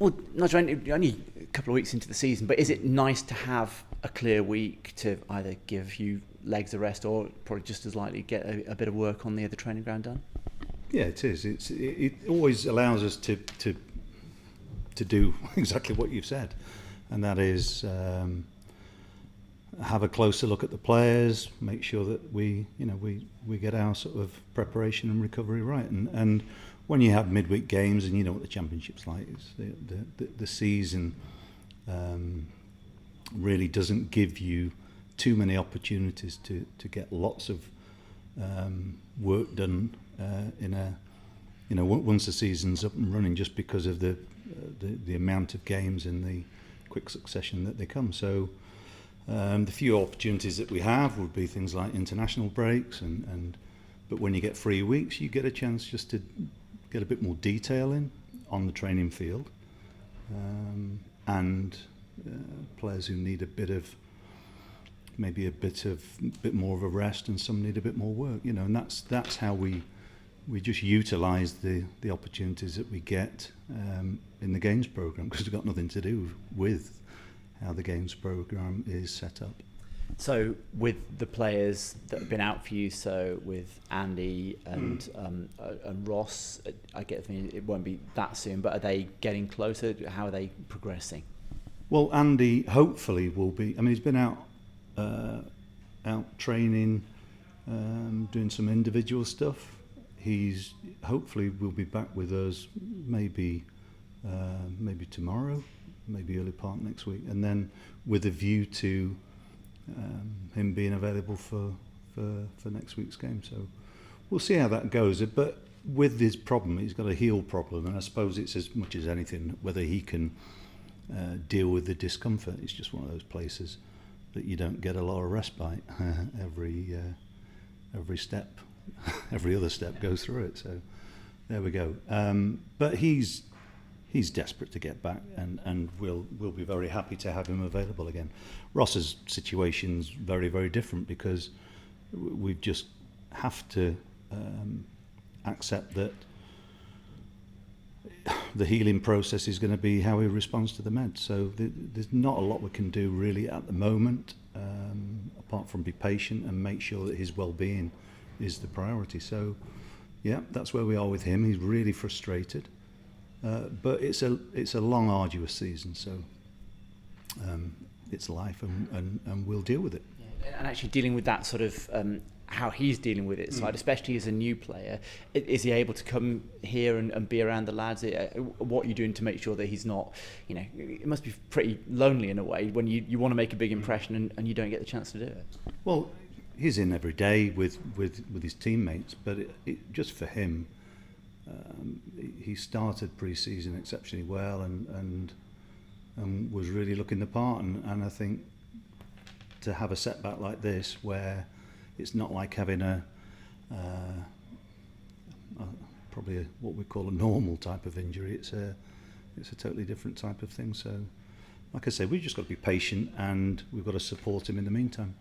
Well, not only a couple of weeks into the season, but is it nice to have a clear week to either give a few legs a rest or probably just as likely get a bit of work on the training ground done? Yeah, it is. It always allows us to do exactly what you've said, and that is have a closer look at the players, make sure that we get our sort of preparation and recovery right. And when you have midweek games, and you know what the championship's like, the season really doesn't give you too many opportunities to get lots of work done once the season's up and running, just because of the amount of games in the quick succession that they come. So the few opportunities that we have would be things like international breaks, but when you get 3 weeks, you get a chance just to get a bit more detail in on the training field, and players who need a bit more of a rest, and some need a bit more work, and that's how we just utilise the opportunities that we get in the games programme, because it's got nothing to do with how the games programme is set up. So with the players that have been out for you, so with Andy and Ross, I get the feeling it won't be that soon, but are they getting closer? How are they progressing? Well, Andy hopefully will be. I mean, he's been out training, doing some individual stuff. He's hopefully will be back with us maybe tomorrow, maybe early part next week, and then with a view to him being available for next week's game. So we'll see how that goes. But with his problem, he's got a heel problem, and I suppose it's as much as anything whether he can deal with the discomfort. It's just one of those places that you don't get a lot of respite. Every step, every other step goes through it. So there we go. But he's desperate to get back, and we'll be very happy to have him available again. Ross's situation's very, very different, because we just have to accept that the healing process is going to be how he responds to the meds. So there's not a lot we can do really at the moment, apart from be patient and make sure that his well-being is the priority. So yeah, that's where we are with him. He's really frustrated. But it's a long, arduous season, so it's life, and we'll deal with it. Yeah. And actually dealing with that sort of how he's dealing with it side, especially as a new player, is he able to come here and be around the lads? What are you doing to make sure that he's not, it must be pretty lonely in a way when you want to make a big impression and you don't get the chance to do it. Well, he's in every day with his teammates, but just for him, he started pre-season exceptionally well and was really looking the part, and I think to have a setback like this, where it's not like having probably what we call a normal type of injury, it's a totally different type of thing. So like I say, we've just got to be patient, and we've got to support him in the meantime.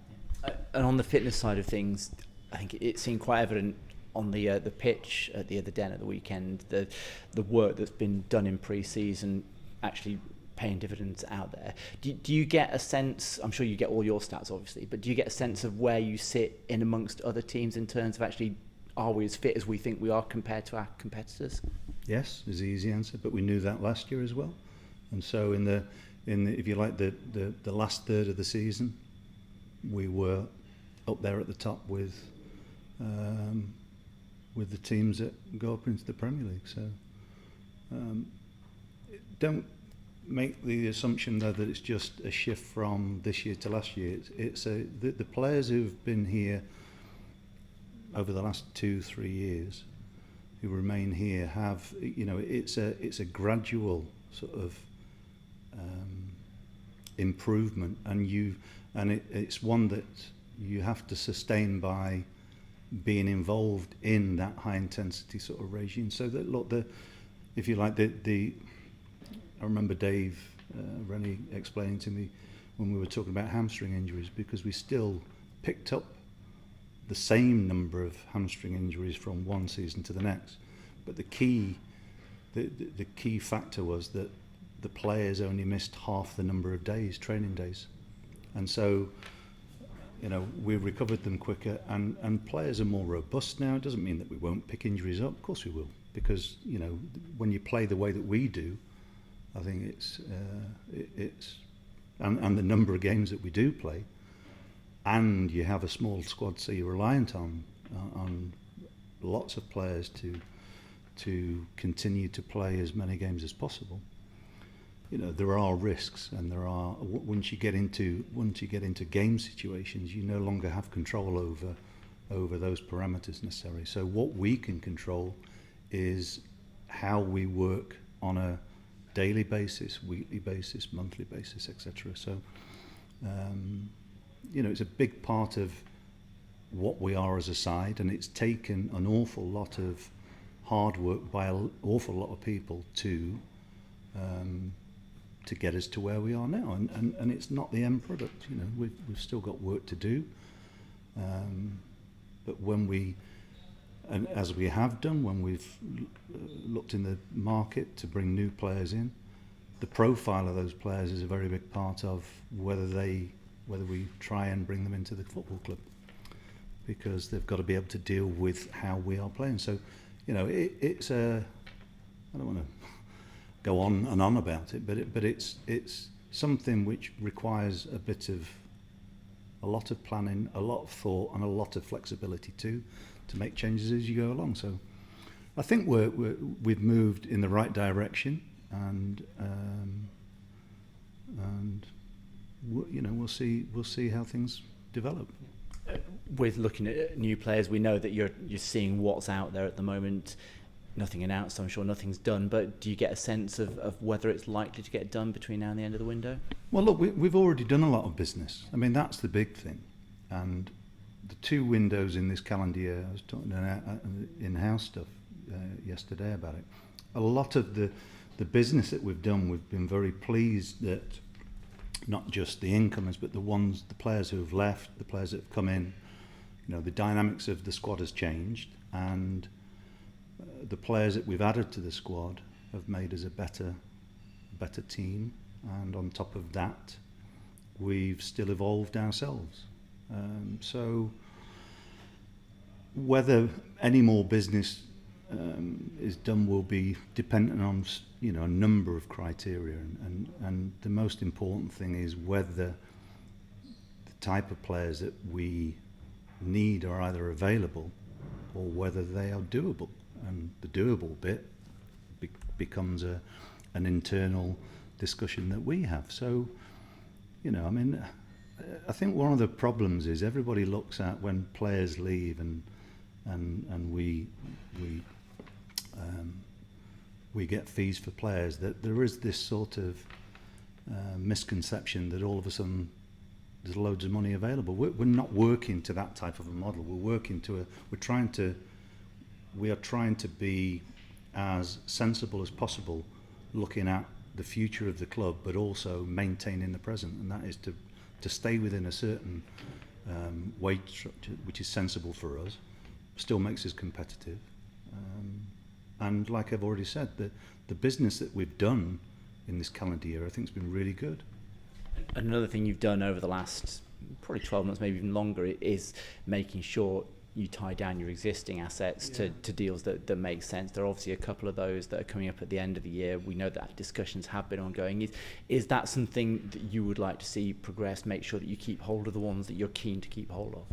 And on the fitness side of things, I think it seemed quite evident on the pitch at the Den at the weekend, the work that's been done in pre-season actually paying dividends out there. Do you get a sense, I'm sure you get all your stats obviously, but do you get a sense of where you sit in amongst other teams in terms of actually, are we as fit as we think we are compared to our competitors? Yes, is the easy answer, but we knew that last year as well. And so in the if you like the last third of the season, we were up there at the top with the teams that go up into the Premier League. So don't make the assumption though that it's just a shift from this year to last year. It's the players who've been here over the last 2-3 years who remain here have, it's a gradual sort of improvement, and it's one that you have to sustain by being involved in that high intensity sort of regime. So that if you like I remember Dave Rennie explaining to me when we were talking about hamstring injuries, because we still picked up the same number of hamstring injuries from one season to the next, but the key factor was that the players only missed half the number of days, training days. And so, we recovered them quicker, and players are more robust now. It doesn't mean that we won't pick injuries up. Of course we will, because, when you play the way that we do, I think it's and the number of games that we do play, and you have a small squad, so you're reliant on lots of players to continue to play as many games as possible. There are risks, and once you get into game situations, you no longer have control over those parameters necessarily. So what we can control is how we work on a daily basis, weekly basis, monthly basis, etc. So it's a big part of what we are as a side, and it's taken an awful lot of hard work by an awful lot of people to get us to where we are now, and it's not the end product. We've still got work to do, but when we, and as we have done, when we've looked in the market to bring new players in, the profile of those players is a very big part of whether we try and bring them into the football club, because they've got to be able to deal with how we are playing. So, it's a, I don't want to go on and on about it, but it's something which requires a lot of planning, a lot of thought, and a lot of flexibility too, to make changes as you go along. So I think we've moved in the right direction, and we'll see how things develop. With looking at new players, we know that you're seeing what's out there at the moment. Nothing announced, I'm sure nothing's done, but do you get a sense of whether it's likely to get done between now and the end of the window? Well, look, we've already done a lot of business. I mean, that's the big thing. And the 2 windows in this calendar year, I was talking in-house stuff yesterday about it. A lot of the business that we've done, we've been very pleased that not just the incomers, but the players who have left, the players that have come in, the dynamics of the squad has changed, and the players that we've added to the squad have made us a better team, and on top of that, we've still evolved ourselves. So whether any more business is done will be dependent on a number of criteria, and the most important thing is whether the type of players that we need are either available or whether they are doable. And the doable bit becomes an internal discussion that we have. So, I think one of the problems is everybody looks at when players leave and we get fees for players, that there is this sort of misconception that all of a sudden there's loads of money available. We're not working to that type of a model. We are trying to be as sensible as possible, looking at the future of the club, but also maintaining the present, and that is to stay within a certain wage structure, which is sensible for us, still makes us competitive. And like I've already said, the business that we've done in this calendar year, I think, has been really good. Another thing you've done over the last probably 12 months, maybe even longer, is making sure you tie down your existing assets to deals that make sense. There are obviously a couple of those that are coming up at the end of the year. We know that discussions have been ongoing. Is that something that you would like to see progress, make sure that you keep hold of the ones that you're keen to keep hold of?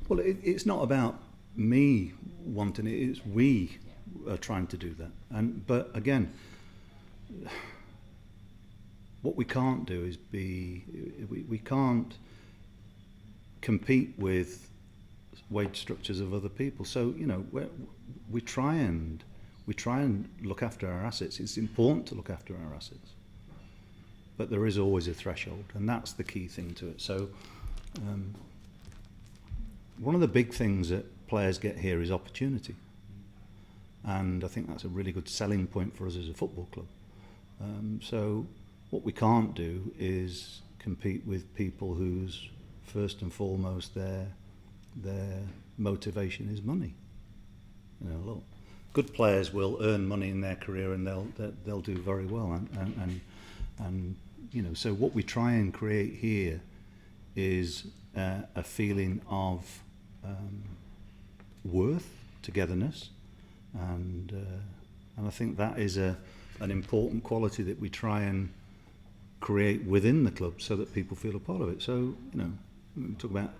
Well, it's not about me wanting it, it's we are trying to do that. But again, what we can't do is we can't compete with wage structures of other people. So we try and look after our assets. It's important to look after our assets, but there is always a threshold, and that's the key thing to it. So one of the big things that players get here is opportunity, and I think that's a really good selling point for us as a football club. So what we can't do is compete with people whose first and foremost their motivation is money. Look, good players will earn money in their career and they'll do very well. And you know, so what we try and create here is a feeling of worth, togetherness, and I think that is an important quality that we try and create within the club so that people feel a part of it. So, you know, we talk about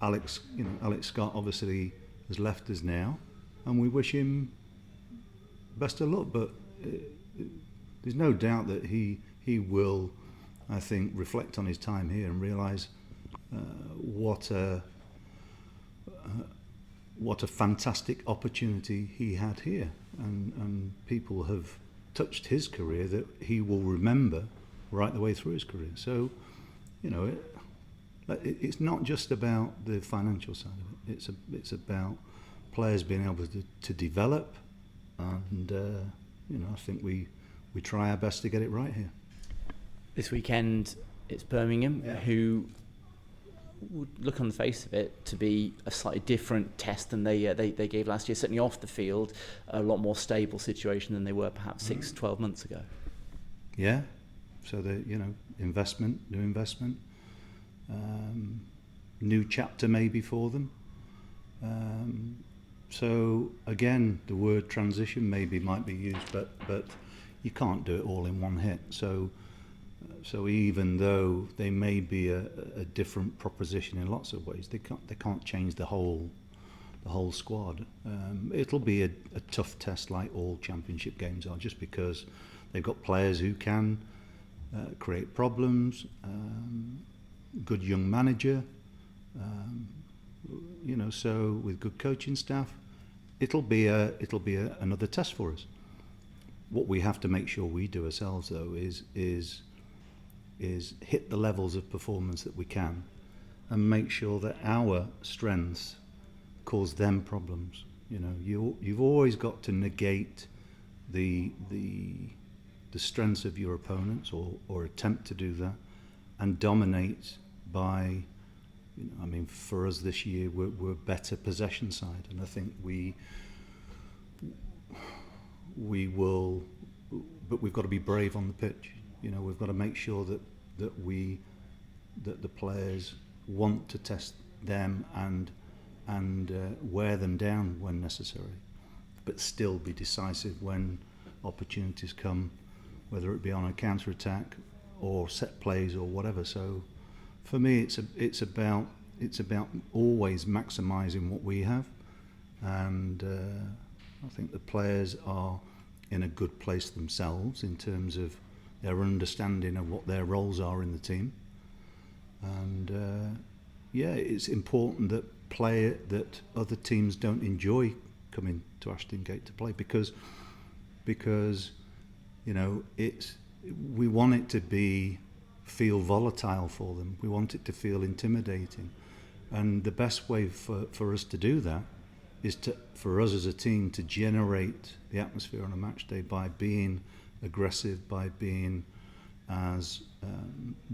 Alex, you know, Alex Scott obviously has left us now, and we wish him best of luck, but there's no doubt that he will, I think, reflect on his time here and realise what a fantastic opportunity he had here, and people have touched his career that he will remember right the way through his career. So, you know, it's not just about the financial side of it. It's about players being able to develop, and you know, I think we try our best to get it right here. This weekend, it's Birmingham, who would look on the face of it to be a slightly different test than they gave last year. Certainly off the field, a lot more stable situation than they were perhaps 6-12 months ago. Yeah. So new investment, new chapter maybe for them. So again, the word transition might be used, but you can't do it all in one hit. So even though they may be a different proposition in lots of ways, they can't change the whole squad. It'll be a tough test, like all championship games are, just because they've got players who can create problems. Good young manager, you know. So with good coaching staff, it'll be another test for us. What we have to make sure we do ourselves, though, is hit the levels of performance that we can, and make sure that our strengths cause them problems. You know, you've always got to negate the strengths of your opponents, or attempt to do that, and dominate by, you know, I mean, for us this year, we're better possession side, and I think we will, but we've got to be brave on the pitch. You know, we've got to make sure that the players want to test them and wear them down when necessary, but still be decisive when opportunities come, whether it be on a counter attack or set plays or whatever. So for me, it's about always maximising what we have, and I think the players are in a good place themselves in terms of their understanding of what their roles are in the team, and it's important that other teams don't enjoy coming to Ashton Gate to play, because you know, we want it to feel volatile for them. We want it to feel intimidating, and the best way for us to do that is for us as a team to generate the atmosphere on a match day by being aggressive, by being as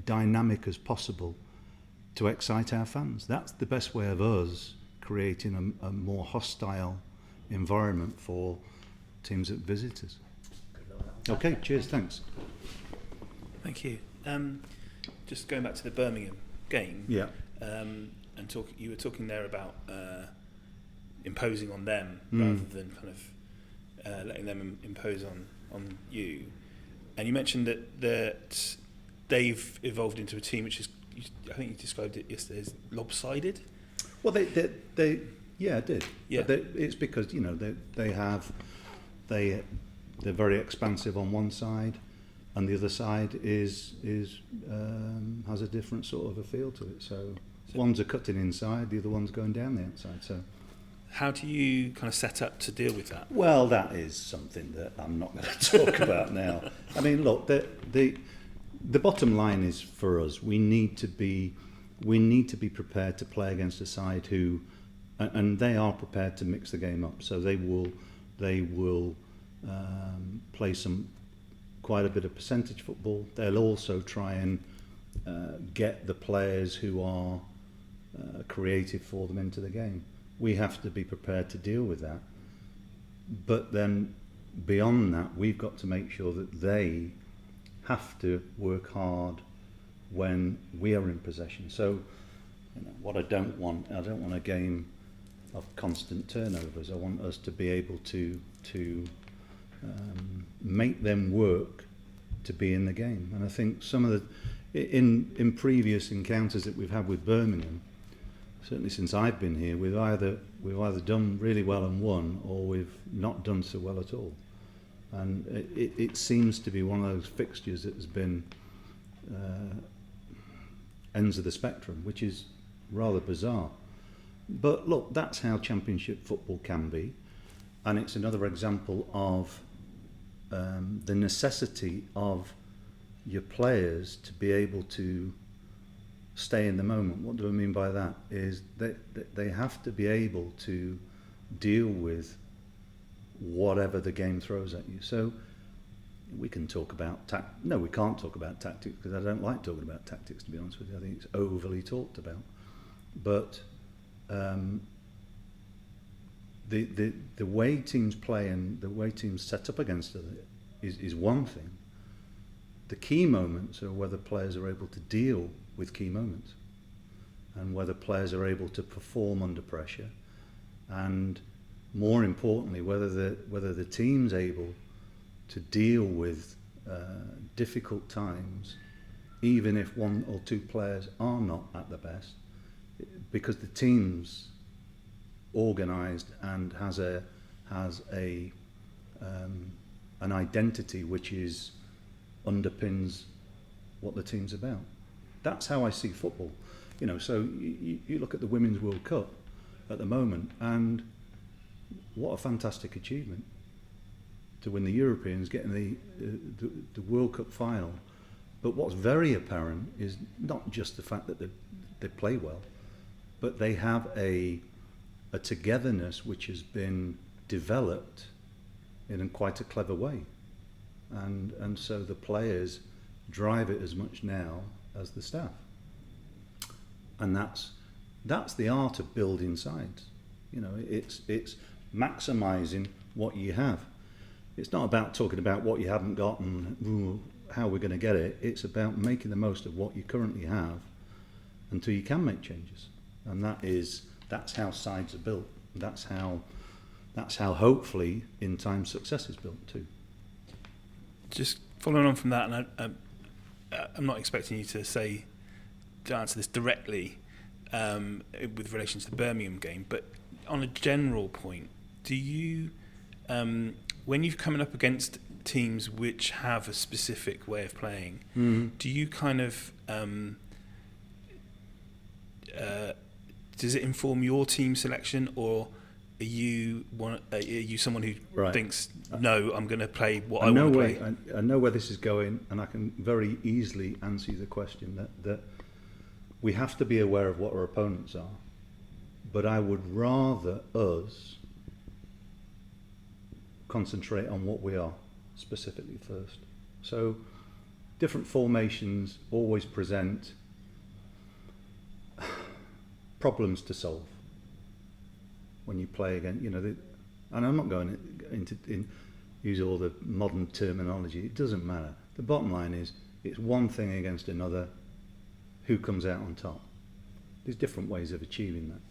dynamic as possible to excite our fans. That's the best way of us creating a more hostile environment for teams that visit us. Okay, cheers, thanks. Thank you. Just going back to the Birmingham game, and you were talking there about imposing on them rather than kind of letting them impose on you. And you mentioned that they've evolved into a team which is, I think you described it yesterday as lopsided. Well, they did. Yeah. But it's because, you know, they're very expansive on one side, and the other side has a different sort of a feel to it. So one's a cutting inside, the other one's going down the outside. So how do you kind of set up to deal with that? Well, that is something that I'm not going to talk about now. I mean, look, the bottom line is, for us, we need to be prepared to play against a side who, and they are prepared to mix the game up. So they will play quite a bit of percentage football. They'll also try and get the players who are creative for them into the game. We have to be prepared to deal with that. But then beyond that, we've got to make sure that they have to work hard when we are in possession. So, what I don't want a game of constant turnovers. I want us to be able to make them work to be in the game. And I think some of the in previous encounters that we've had with Birmingham, certainly since I've been here, we've either done really well and won, or we've not done so well at all. And it seems to be one of those fixtures that has been ends of the spectrum, which is rather bizarre. But look, that's how Championship football can be, and it's another example of the necessity of your players to be able to stay in the moment. What do I mean by that? Is they have to be able to deal with whatever the game throws at you. So we can talk about no, we can't talk about tactics, because I don't like talking about tactics, to be honest with you. I think it's overly talked about. But the way teams play and the way teams set up against it is one thing. The key moments are whether players are able to deal with key moments, and whether players are able to perform under pressure, and more importantly, whether the team's able to deal with difficult times, even if one or two players are not at the best, because the team's organised and has an identity which underpins what the team's about. That's how I see football. So you look at the Women's World Cup at the moment, and what a fantastic achievement to win the Europeans, getting the World Cup final. But what's very apparent is not just the fact that they play well, but they have a togetherness which has been developed in quite a clever way. And so the players drive it as much now as the staff. And that's the art of building sides. It's maximising what you have. It's not about talking about what you haven't got and how we're going to get it. It's about making the most of what you currently have until you can make changes. And that's how sides are built. That's how hopefully in time success is built too. Just following on from that, and I'm not expecting you to answer this directly with relation to the Birmingham game, but on a general point, do you, when you've come up against teams which have a specific way of playing, do you kind of does it inform your team selection, or are you someone who thinks, no, I'm going to play what I want to play? I know where this is going, and I can very easily answer the question that we have to be aware of what our opponents are, but I would rather us concentrate on what we are specifically first. So different formations always present problems to solve when you play again. And I'm not going into use all the modern terminology. It doesn't matter. The bottom line is it's one thing against another. Who comes out on top? There's different ways of achieving that.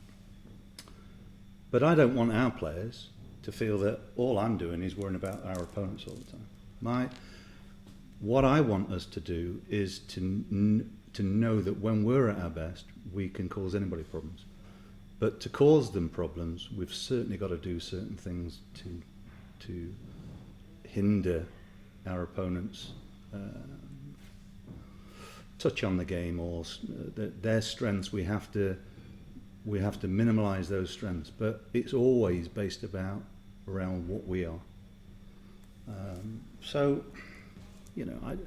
But I don't want our players to feel that all I'm doing is worrying about our opponents all the time. What I want us to do is to know that when we're at our best, we can cause anybody problems. But to cause them problems, we've certainly got to do certain things to hinder our opponents' touch on the game, or their strengths. We have to minimise those strengths, but it's always based around what we are. So, I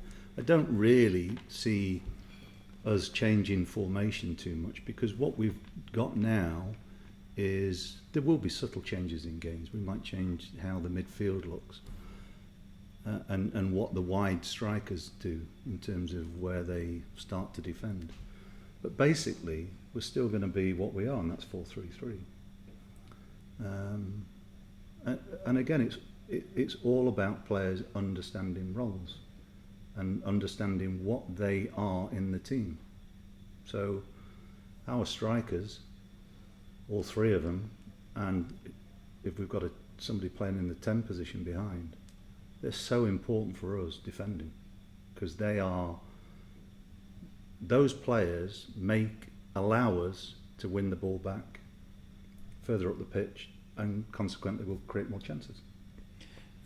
don't really see us changing formation too much, because what we've got now is there will be subtle changes in games. We might change how the midfield looks. And what the wide strikers do in terms of where they start to defend. But basically, we're still going to be what we are, and that's 4-3-3. And again, it's all about players understanding roles and understanding what they are in the team. So our strikers, all three of them, and if we've got somebody playing in the 10 position behind, they're so important for us defending, because those players allow us to win the ball back further up the pitch, and consequently will create more chances.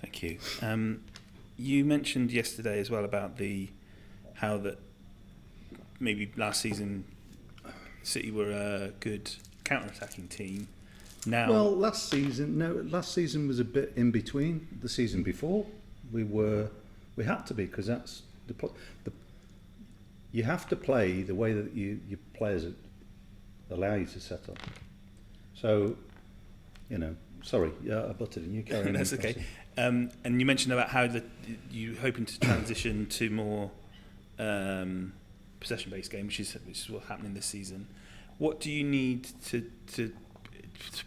Thank you. You mentioned yesterday as well about how that maybe last season City were a good counter-attacking team. Now, well, last season was a bit in between. The season before, we had to be, because that's you have to play the way that your players allow you to set up. So, sorry, I butted in. You carry on. That's okay. And you mentioned about how you hoping to transition to more possession-based game, which is what's happening this season. What do you need to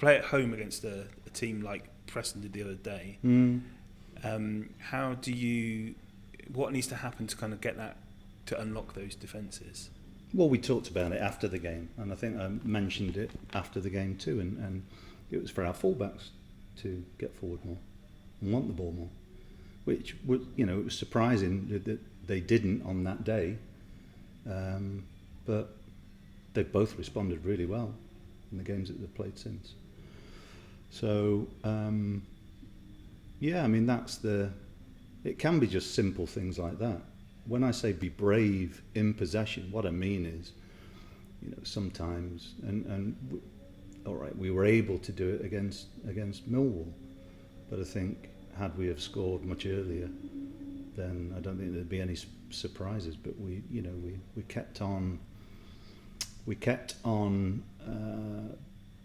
play at home against a team like Preston did the other day? What needs to happen to kind of get that, to unlock those defences? Well, we talked about it after the game, and I think I mentioned it after the game too, and it was for our fullbacks to get forward more and want the ball more, which would, it was surprising that they didn't on that day, but they both responded really well in the games that they've played since. So, it can be just simple things like that. When I say be brave in possession, what I mean is, sometimes, all right, we were able to do it against Millwall, but I think had we have scored much earlier, then I don't think there'd be any surprises. But we kept on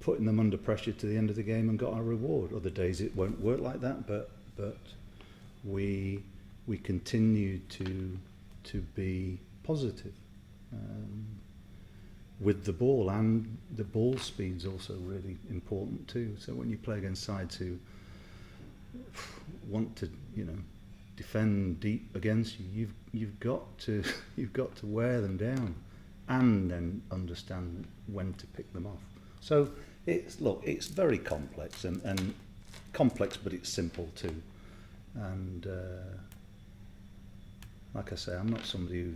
putting them under pressure to the end of the game and got our reward. Other days it won't work like that, but we continued to be positive with the ball, and the ball speed's also really important too. So when you play against sides who want to defend deep against you, you've got to wear them down and then understand when to pick them off. So it's very complex and complex, but it's simple too. And like I say, I'm not somebody who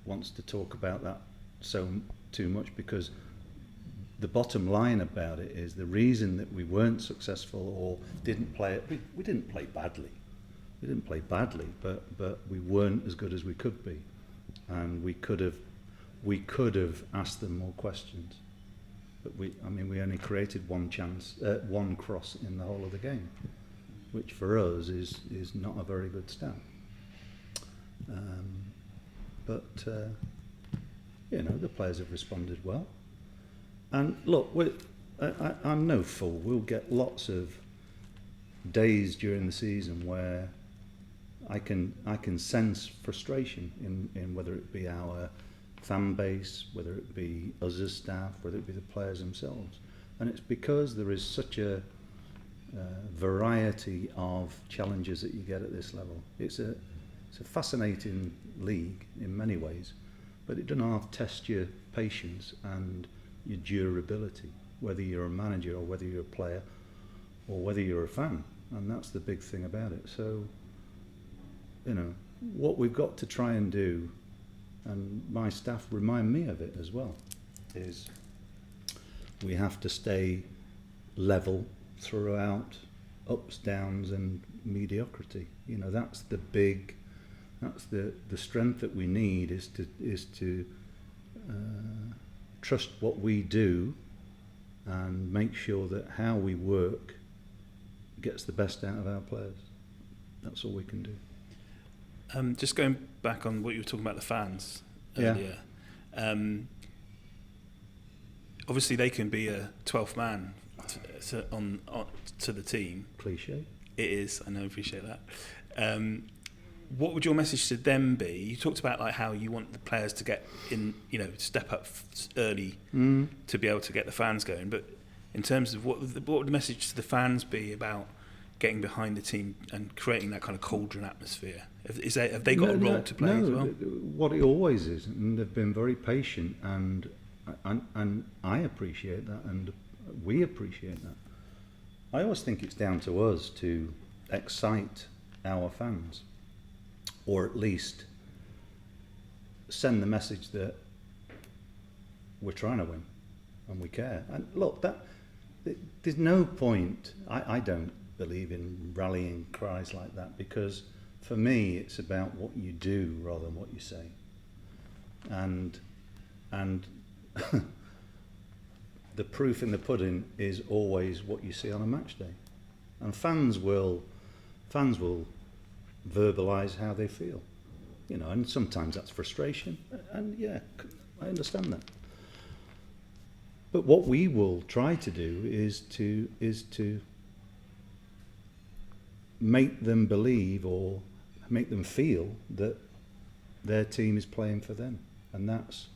wants to talk about that too much, because the bottom line about it is the reason that we weren't successful or didn't play it. We didn't play badly. We didn't play badly, but we weren't as good as we could be, and we could have asked them more questions. But we only created one cross in the whole of the game, which for us is not a very good start. But the players have responded well. And look, I'm no fool. We'll get lots of days during the season where I can sense frustration in whether it be our fan base, whether it be us as staff, whether it be the players themselves. And it's because there is such a variety of challenges that you get at this level. It's a fascinating league in many ways, but it doesn't half test your patience and your durability, whether you're a manager or whether you're a player or whether you're a fan. And that's the big thing about it. So, what we've got to try and do, and my staff remind me of it as well, is we have to stay level throughout ups, downs and mediocrity. That's the strength that we need, is to trust what we do and make sure that how we work gets the best out of our players. That's all we can do. Just going back on what you were talking about, the fans earlier. Obviously, they can be a 12th man to the team. Cliche. It is. I know. Appreciate that. What would your message to them be? You talked about how you want the players to get in, step up early to be able to get the fans going. But in terms of what would the message to the fans be about getting behind the team and creating that kind of cauldron atmosphere? Have they got a role to play as well? What it always is, and they've been very patient, and I appreciate that, and we appreciate that. I always think it's down to us to excite our fans, or at least send the message that we're trying to win and we care. And look, there's no point. I don't believe in rallying cries like that, because for me it's about what you do rather than what you say. And the proof in the pudding is always what you see on a match day, and fans will verbalise how they feel, you know, and sometimes that's frustration, and yeah, I understand that. But what we will try to do is to make them believe or make them feel that their team is playing for them, and that's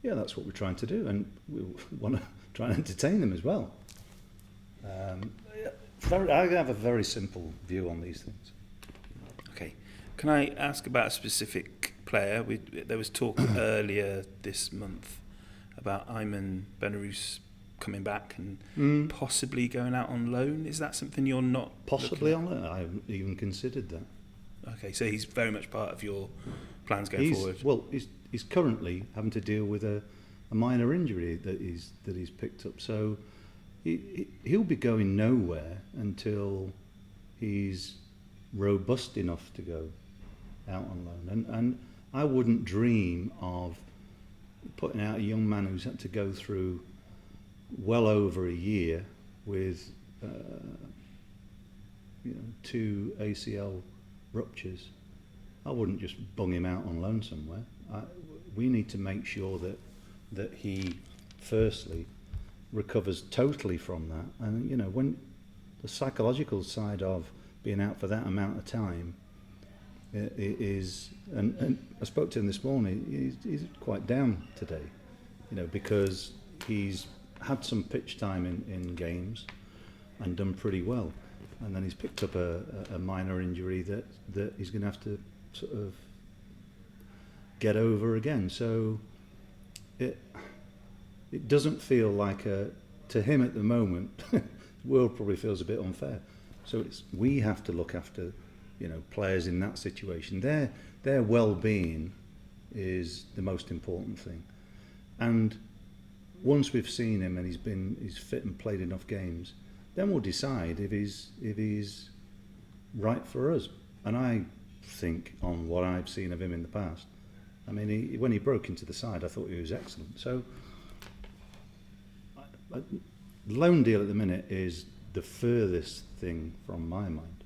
that's what we're trying to do, and we want to try and entertain them as well. I have a very simple view on these things. Okay, can I ask about a specific player? There was talk earlier this month about Ayman Benarous coming back and possibly going out on loan. Is that something you're not possibly on loan? I haven't even considered that. Okay, so he's very much part of your plans going forward. Well, he's currently having to deal with a minor injury that he's picked up. So he'll be going nowhere until he's robust enough to go out on loan. And I wouldn't dream of putting out a young man who's had to go through well over a year with 2 ACL ruptures. I wouldn't just bung him out on loan somewhere. We need to make sure that he firstly recovers totally from that, and you know, when the psychological side of being out for that amount of time is, and I spoke to him this morning. He's quite down today, you know, because he's had some pitch time in games and done pretty well, and then he's picked up a minor injury that he's going to have to sort of get over again. So it doesn't feel like to him at the moment. The world probably feels a bit unfair. So we have to look after, you know, players in that situation. Their well-being is the most important thing. And once we've seen him and he's fit and played enough games, then we'll decide if he's right for us. And I think, on what I've seen of him in the past, I mean, when he broke into the side, I thought he was excellent. So, loan deal at the minute is the furthest thing from my mind.